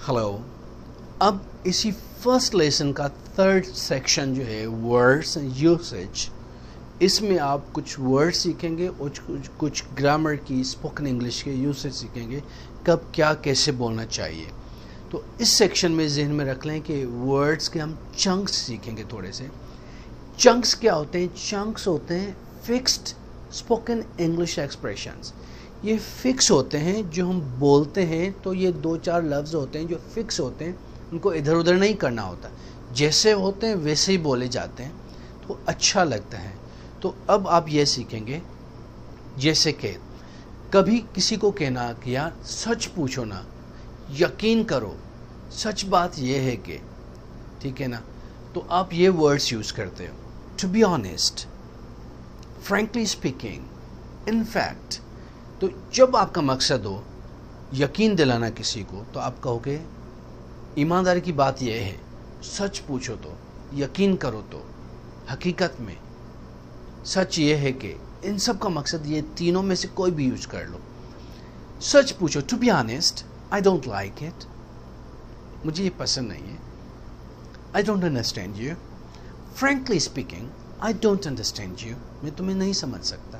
Hello. अब इसी first lesson का थर्ड सेक्शन जो है वर्ड्स एंड यूसेज, इसमें आप कुछ वर्ड्स सीखेंगे और कुछ ग्रामर की स्पोकन इंग्लिश के यूसेज सीखेंगे, कब क्या कैसे बोलना चाहिए। तो इस सेक्शन में जहन में रख लें कि वर्ड्स के हम चंक्स सीखेंगे थोड़े से। चंक्स क्या होते हैं? चंक्स होते हैं फिक्स्ड स्पोकन इंग्लिश एक्सप्रेशंस। ये फिक्स होते हैं, जो हम बोलते हैं तो ये 2-4 लफ्ज़ होते हैं जो फिक्स होते हैं, उनको इधर उधर नहीं करना होता, जैसे होते हैं वैसे ही बोले जाते हैं, तो अच्छा लगता है। तो अब आप ये सीखेंगे, जैसे कि कभी किसी को कहना कि यार सच पूछो ना, यकीन करो, सच बात ये है कि, ठीक है ना, तो आप ये वर्ड्स यूज़ करते हो। To be honest, frankly speaking, in fact. तो जब आपका मकसद हो यकीन दिलाना किसी को, तो आप कहोगे ईमानदारी की बात यह है, सच पूछो तो, यकीन करो तो, हकीकत में सच ये है कि, इन सब का मकसद ये तीनों में से कोई भी यूज कर लो। सच पूछो, to be honest, I don't like it, मुझे ये पसंद नहीं है। I don't understand you. Frankly speaking, I don't understand you, मैं तुम्हें नहीं समझ सकता।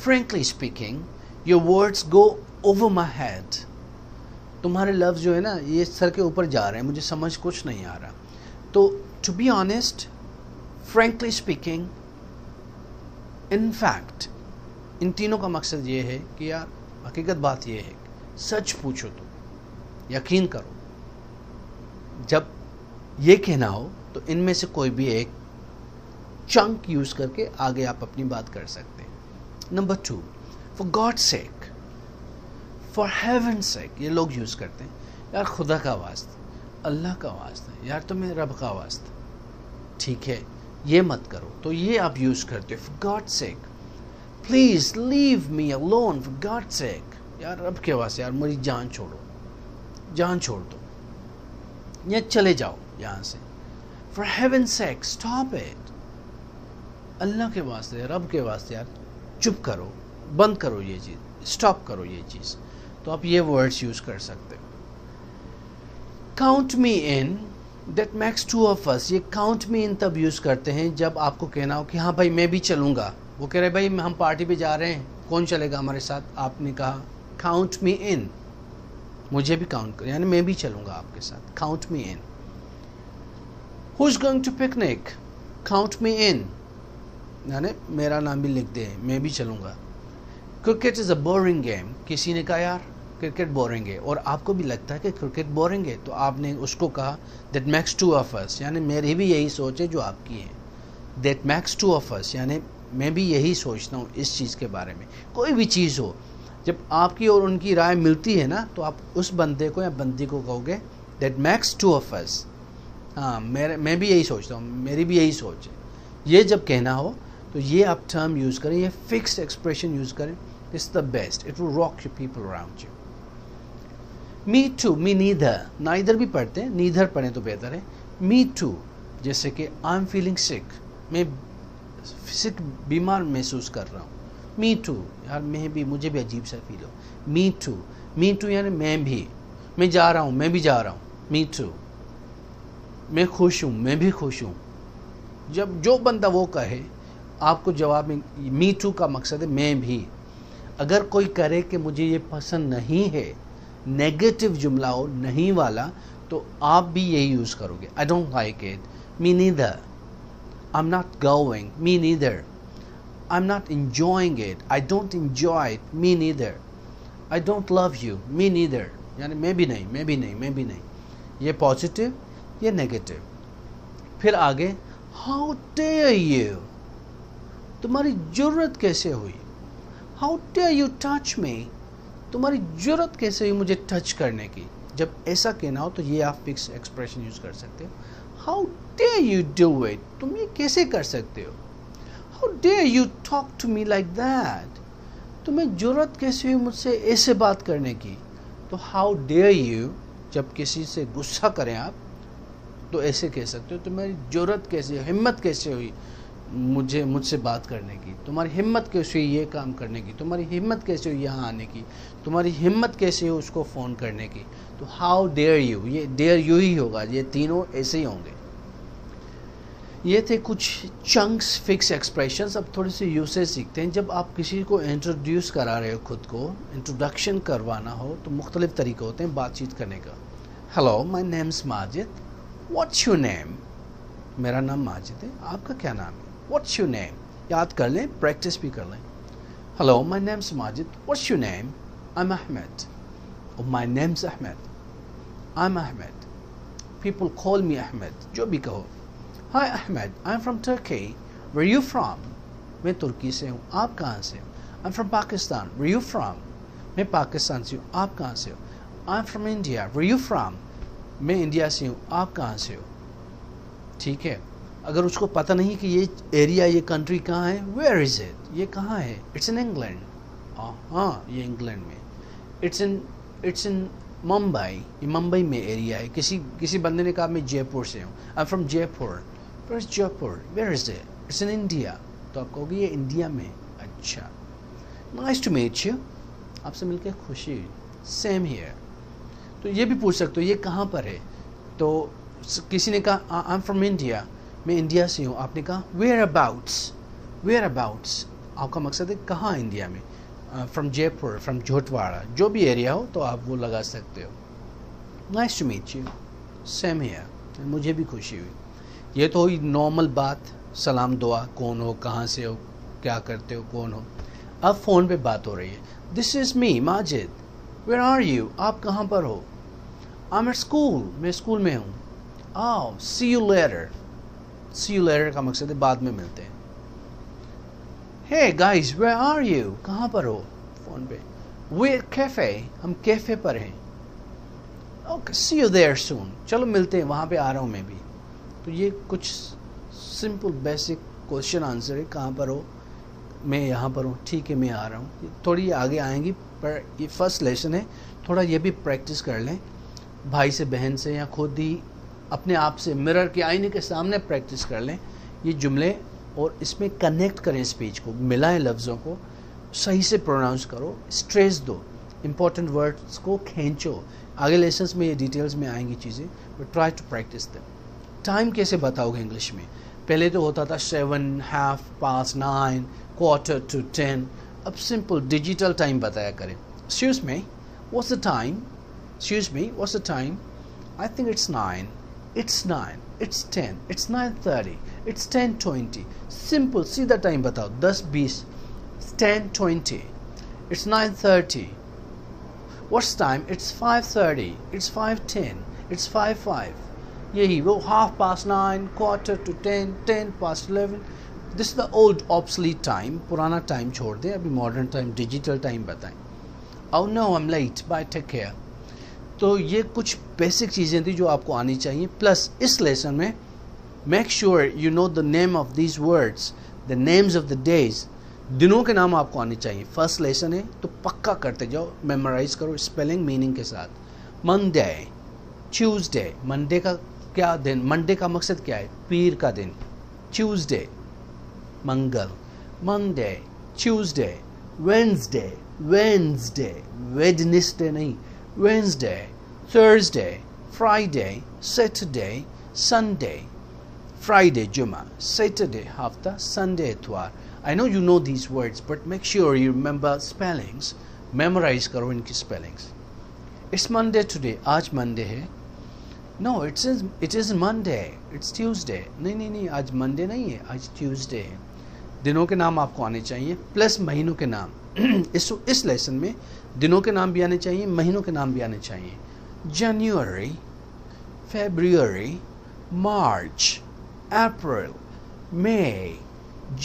Frankly speaking, your words go over my head. तुम्हारे लफ्ज़ जो है ना, ये सर के ऊपर जा रहे हैं, मुझे समझ कुछ नहीं आ रहा। तो to be honest, frankly speaking, in fact, इन तीनों का मकसद ये है कि यार हकीकत बात ये है, सच पूछो तो, यकीन करो। जब ये कहना हो तो इनमें से कोई भी एक चंक यूज़ करके आगे आप अपनी बात कर सकते हैं। Number 2, for God sake, for heaven's सेक, ये लोग यूज़ करते हैं, यार खुदा का वास्ता, अल्लाह का वास्ता, यार तुम्हें रब का वास्ता, ठीक है, ये मत करो, तो ये आप यूज़ करते हो। For God sake, please leave me alone, for God sake, यार रब के वास्ते, यार मेरी जान छोड़ो, जान छोड़ दो, या चले जाओ यहाँ से। For heaven's sake, stop it, अल्लाह के वास्ते, रब के वास्ते, यार चुप करो, बंद करो ये चीज़, स्टॉप करो ये चीज़। तो आप ये वर्ड्स यूज़ कर सकते हो। Count me in, that max 2 of us, ये काउंट मी इन तब यूज़ करते हैं जब आपको कहना हो कि हाँ भाई मैं भी चलूँगा। वो कह रहे भाई हम पार्टी पे जा रहे हैं, कौन चलेगा हमारे साथ? आपने कहा काउंट मी इन, मुझे भी काउंट करो, यानी मैं भी चलूँगा आपके साथ, count me in. Who is going to picnic, count me in, यानी मेरा नाम भी लिख दे, मैं भी चलूँगा। Cricket is a boring game, किसी ने कहा यार क्रिकेट बोरिंग है, और आपको भी लगता है कि क्रिकेट बोरिंग है, तो आपने उसको कहा दैट मैक्स 2 ऑफ अस, यानी मेरी भी यही सोच है जो आपकी है। दैट मैक्स 2 ऑफ अस, यानी मैं भी यही सोचता हूँ इस चीज़ के बारे में। कोई भी चीज़ हो, जब आपकी और उनकी राय मिलती है ना, तो आप उस बंदे को या बंदी को कहोगे दैट मैक्स 2 ऑफ अस, हाँ मैं भी यही सोचता हूँ, मेरी भी यही सोच है। ये जब कहना हो तो ये आप टर्म यूज़ करें, ये फिक्स्ड एक्सप्रेशन यूज़ करें, it's the best, it will rock you people around you. Me too, me neither, neither भी पढ़ते हैं, नीदर पढ़ें तो बेहतर है। मी टू, जैसे कि आई एम फीलिंग सिक, मैं सिक, बीमार महसूस कर रहा हूँ। मी टू, यार मैं भी, मुझे भी अजीब सा फील हो। मी टू, मी टू यानी मैं भी, मैं जा रहा हूँ, मैं भी जा रहा हूँ। मी टू, मैं खुश हूँ, मैं भी खुश हूँ। जब जो बंदा वो कहे, आपको जवाब में मी टू का मकसद है मैं भी। अगर कोई करे कि मुझे ये पसंद नहीं है, नेगेटिव जुमला हो, नहीं वाला, तो आप भी यही यूज़ करोगे। आई don't like it, me neither, I am not going, me neither, I am not enjoying it, I don't enjoy it, me neither, I don't love you, me neither, यानी मैं भी नहीं, मैं भी नहीं, मैं भी नहीं। ये पॉजिटिव, ये नेगेटिव। फिर आगे, हाउ डेयर यू, तुम्हारी जुर्रत कैसे हुई? How dare you touch me, तुम्हारी जुर्रत कैसे हुई मुझे टच करने की? जब ऐसा कहना हो तो ये आप फिक्स एक्सप्रेशन यूज़ कर सकते हो। How dare you do it, तुम ये कैसे कर सकते हो? How dare you talk to me like that, तुम्हें जुर्रत कैसे हुई मुझसे ऐसे बात करने की? तो हाउ डेयर यू, जब किसी से गुस्सा करें आप, तो ऐसे कह सकते हो, तुम्हारी जुर्रत कैसे, हिम्मत कैसे हुई, مجھ سے بات کرنے کی، تمہاری ہمت کیسے ہوئی یہ کام کرنے کی، تمہاری ہمت کیسے ہوئی یہاں آنے کی، تمہاری ہمت کیسے ہوئی اس کو فون کرنے کی. تو ہاؤ ڈیئر یو، یہ ڈیئر یو ہی ہوگا، یہ تینوں ایسے ہی ہوں گے. یہ تھے کچھ چنکس فکس ایکسپریشنز. اب تھوڑے سے یوسیج سیکھتے ہیں. جب آپ کسی کو انٹروڈیوس کرا رہے ہو، خود کو انٹروڈکشن کروانا ہو، تو مختلف طریقے ہوتے ہیں بات چیت کرنے کا. Hello my name is Majid, what's your name? میرا نام ماجد ہے، آپ کا کیا نام ہے؟ What's your name? یاد کر لیں، پریکٹس بھی کر لیں. Hello my name is Majid, what's your name? I am Ahmed. My name is Ahmed, I am Ahmed. People call me Ahmed, جو بھی کہو. Hi Ahmed, I'm from Turkey. Where are you from? میں ترکی سے ہوں، آپ کہاں سے ہو؟ I'm from Pakistan. Where are you from? میں پاکستان سے ہوں، آپ کہاں سے ہو؟ I'm from India. Where are you from? میں انڈیا سے ہوں، آپ کہاں سے ہو؟ ٹھیک ہے. اگر اس کو پتہ نہیں کہ یہ ایریا، یہ کنٹری کہاں ہے، where is it؟ یہ کہاں ہے؟ It's in England. ہاں یہ انگلینڈ میں. It's in ممبئی، یہ ممبئی میں ایریا ہے. کسی بندے نے کہا میں جے پور سے ہوں، I'm from جے پور. Where's Jaipur? Where is it? It's in India. تو آپ کہو گے یہ انڈیا میں. اچھا. Nice to meet you. آپ سے مل کے خوشی ہوئی. Same here. تو یہ بھی پوچھ سکتے ہو یہ کہاں پر ہے. تو کسی نے کہا I'm from India. میں انڈیا سے ہوں. آپ نے کہا whereabouts. Whereabouts. آپ کا مقصد ہے کہاں انڈیا میں. From Jaipur, from جھوٹواڑا، جو بھی ایریا ہو تو آپ وہ لگا سکتے ہو. Nice to meet you. Same here. مجھے بھی خوشی ہوئی. یہ تو ہوئی نارمل بات، سلام دعا، کون ہو، کہاں سے ہو، کیا کرتے ہو، کون ہو. اب فون پہ بات ہو رہی ہے. This is me Majid, where are you? آپ کہاں پر ہو؟ آئی ایم ایٹ اسکول، میں اسکول میں ہوں. آو see you later. See you later کا مقصد ہے بعد میں ملتے ہیں. ہے گائز ویئر آر یو؟ کہاں پر ہو؟ فون پہ. ویئر کیفے، ہم کیفے پر ہیں. Okay see you there soon, چلو ملتے ہیں، وہاں پہ آ رہا ہوں میں بھی. تو یہ کچھ سمپل بیسک کوشچن آنسر ہے. کہاں پر ہو؟ میں یہاں پر ہوں. ٹھیک ہے میں آ رہا ہوں. تھوڑی آگے آئیں گی، پر یہ فرسٹ لیسن ہے، تھوڑا یہ بھی پریکٹس کر لیں بھائی سے، بہن سے، یا خود ہی اپنے آپ سے مرر کے آئینے کے سامنے پریکٹس کر لیں یہ جملے، اور اس میں کنیکٹ کریں اسپیچ کو، ملائیں لفظوں کو، صحیح سے پروناؤنس کرو، اسٹریس دو، امپورٹنٹ ورڈز کو کھینچو. آگے لیسنس میں یہ ڈیٹیلز میں آئیں گی چیزیں، but try to practice them. Time کیسے بتاؤ گے انگلش میں؟ پہلے تو ہوتا تھا 7, half past 9, quarter to 10. اب سمپل ڈیجیٹل ٹائم بتایا کریں. Excuse me, what's the time? Excuse me, what's the time? I think it's 9. It's 9. It's 10. It's 9:30. It's 10:20. Simple سیدھا ٹائم بتاؤ. 10:20. It's 10:20. It's 9:30. What's time? It's 5:30. It's 5:10. It's 5:05. یہی وہ half past 9, quarter to 10, 10 past 11. This is the old obsolete time. پرانا time چھوڑ دیں، ابھی modern time, digital time بتائیں. Oh no, I'm late. Bye, take care. تو یہ کچھ بیسک چیزیں تھیں جو آپ کو آنی چاہیے. پلس اس لیسن میں make sure you know the name of these words, the names of the days. دنوں کے نام آپ کو آنے چاہیے. فرسٹ لیسن ہے تو پکا کرتے جاؤ، میمورائز کرو اسپیلنگ میننگ کے ساتھ. Monday, Tuesday. منڈے کا کیا دن؟ منڈے کا مقصد کیا ہے؟ پیر کا دن. ٹیوزڈے منگل. Monday, Tuesday, Wednesday. Wednesday, Wednesday نہیں، Wednesday. Thursday, Friday, Saturday, Sunday. Friday جمعہ، سیٹرڈے ہفتہ، سنڈے اتوار. I know you know these words, but make sure you remember spellings. Memorize کرو ان کی spellings. It's Monday today. آج Monday ہے. No, it isn't Monday. It's Tuesday. نہیں آج Monday نہیں ہے، آج Tuesday ہے. دنوں کے نام آپ کو آنے چاہیے، پلس مہینوں کے نام. اس لیسن میں دنوں کے نام بھی آنے چاہیے، مہینوں کے نام بھی آنے چاہیے. January, February, March, April, May,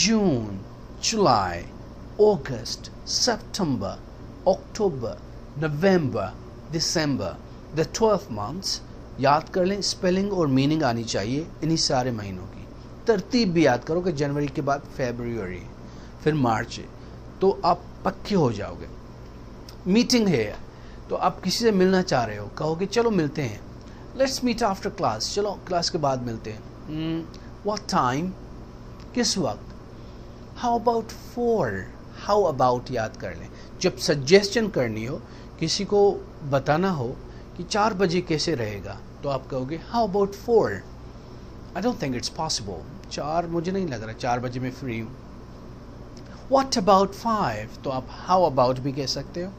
June, July, August, September, October, November, December. The 12 months. یاد کر لیں، اسپیلنگ اور میننگ آنی چاہیے انہی سارے مہینوں کی. ترتیب بھی یاد کرو کہ جنوری کے بعد فیبروری، پھر مارچ ہے، تو آپ پکے ہو جاؤ گے. میٹنگ ہے تو آپ کسی سے ملنا چاہ رہے ہو، کہو گے چلو ملتے ہیں. Let's meet after class. چلو کلاس کے بعد ملتے ہیں. What time? किस वक्त? How about 4? हाउ अबाउट याद कर लें. जब सजेशन करनी हो, किसी को बताना हो कि 4 बजे कैसे रहेगा, तो आप कहोगे how about 4? I don't think it's possible. 4 मुझे नहीं लग रहा 4 बजे मैं फ्री हूँ. What about 5? तो आप हाउ अबाउट भी कह सकते हो,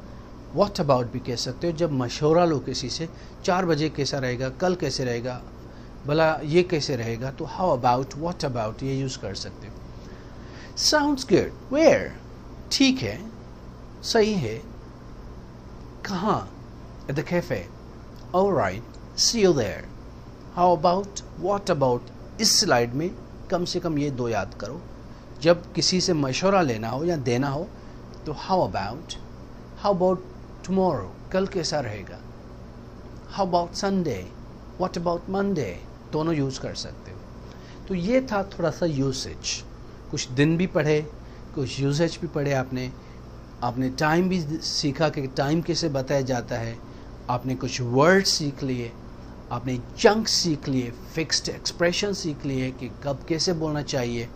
व्हाट अबाउट भी कह सकते हो. जब मशवरा लो किसी से 4 बजे कैसा रहेगा, कल कैसे रहेगा, भला ये कैसे रहेगा, तो हाउ अबाउट, व्हाट अबाउट ये यूज़ कर सकते हो. Sounds good. वेयर? ठीक है, सही है. कहाँ? At the cafe. Alright, see you there. How about, what about. इस स्लाइड में कम से कम ये 2 याद करो. जब किसी से मशवरा लेना हो या देना हो तो हाउ अबाउट टुमारो, कल कैसा रहेगा. How about Sunday, what about Monday, दोनों यूज़ कर सकते हो. तो ये था थोड़ा सा यूसेज. कुछ दिन भी पढ़े, कुछ यूसेज भी पढ़े आपने टाइम भी सीखा कि टाइम कैसे बताया जाता है. आपने कुछ वर्ड सीख लिए, आपने चंक सीख लिए, फिक्स्ड एक्सप्रेशन सीख लिए कि कब कैसे बोलना चाहिए.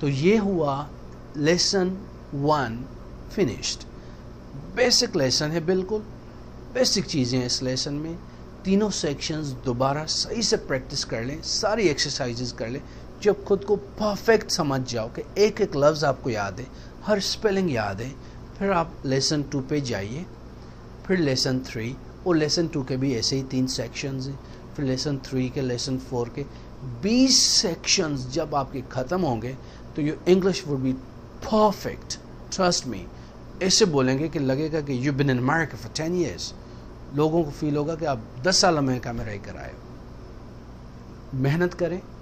तो ये हुआ लेसन 1 फिनिश्ड. बेसिक लेसन है, बिल्कुल बेसिक चीज़ें हैं इस लेसन में. तीनों सेक्शंस दोबारा सही से प्रैक्टिस कर लें, सारी एक्सरसाइजेस कर लें. जब खुद को परफेक्ट समझ जाओ कि एक एक लफ्ज़ आपको याद है, हर स्पेलिंग याद है, फिर आप लेसन 2 पे जाइए, फिर लेसन 3, और लेसन 2 के भी ऐसे ही 3 सेक्शंस हैं, फिर लेसन 3 के, लेसन 4 के 20 सेक्शंस जब आपके ख़त्म होंगे तो your English would be perfect. Trust me. ऐसे बोलेंगे कि लगेगा कि you been in America for 10 years. लोगों को फील होगा कि आप 10 साल अमेरिका में रह कर आए हो. मेहनत करें,